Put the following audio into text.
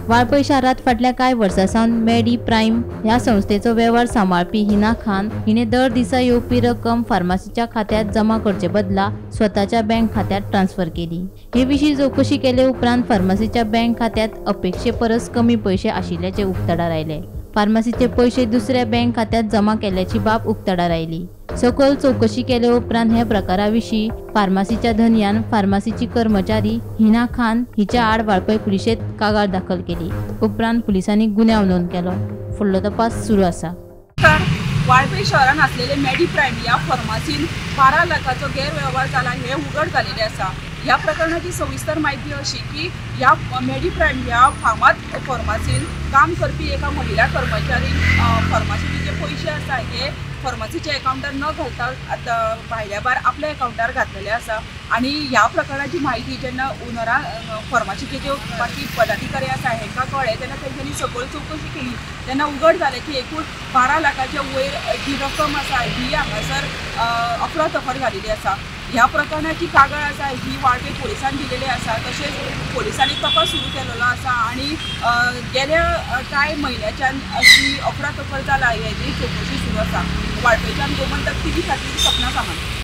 वाळपय शहरात फाटल्या कांय वर्सांसावन मेडी प्राइम ह्या संस्थेचो वेव्हार सांबाळपी हिना खान हिने दर दिसा येवपी रक्कम फार्मासीच्या खात्यात जमा करचे बदला स्वताच्या बँक खात्यात ट्रान्स्फर केली। हे विशीं चौकशी केले उपरांत फार्मासीच्या बँक खात्यात अपेक्षे परस कमी पैसे आशिल्ल्याचे उक्ताडार आयले। फार्मासीचे पैसे दुसऱ्या बँक खात्यात जमा केल्याची बाब उक्ताडार आयली। सखोल चौकशी केले उपरांत हे प्रकाराविशीं फार्मासीच्या धन्यान फार्मासीची कर्मचारी हिना खान हिच्या आड वाळपय पुलिशेंत कागाळ दाखल केली। उपरांत पुलिसांनी गुन्यांव नोंद केलो। फुडलो तपास सुरू आसा। वाळपय शहरात असलेले मेडी प्राइम या फार्मासीन 12 लाखाचो गैरव्यवहार जाला हे उघड झालेले आसा। ह्या प्रकरणाची सविस्तर माहिती अशी की या मेडी प्राइम ह्या फामाद फार्मासीन काम करपी एका महिला कर्मचारी फार्मासीचे जे पैसे आसा हे फार्मासीच्या अकाउंटार न घालता भायल्या भायर आपल्या अकाउंटार घातलेले आसा। आणि ह्या प्रकरणाची माहिती जेन्ना ओनरा फार्मासीचे जे बाकी पदाधिकारी आसा हेंका कळ्ळें तेन्ना तेंच्यांनी सकयल चौकशी केली तेन्ना उघड जालें की एकूण 12 लाखाच्या वयर जी रक्कम आसा ही हांगासर अफरातफर जालेली आसा। ह्या प्रकरणाची कागाळ आसा ही वाळपय पोलिसांनी दिलेली आसा। तशेंच पोलिसांनी तपास सुरू केलेलो आसा आणि गेल्या कांय म्हयन्याच्यान अशी अफरातफर जाला हेची चौकशी सुरू आसा। वाळपयच्यान गोमंतक TV खातीर सपना सामंत।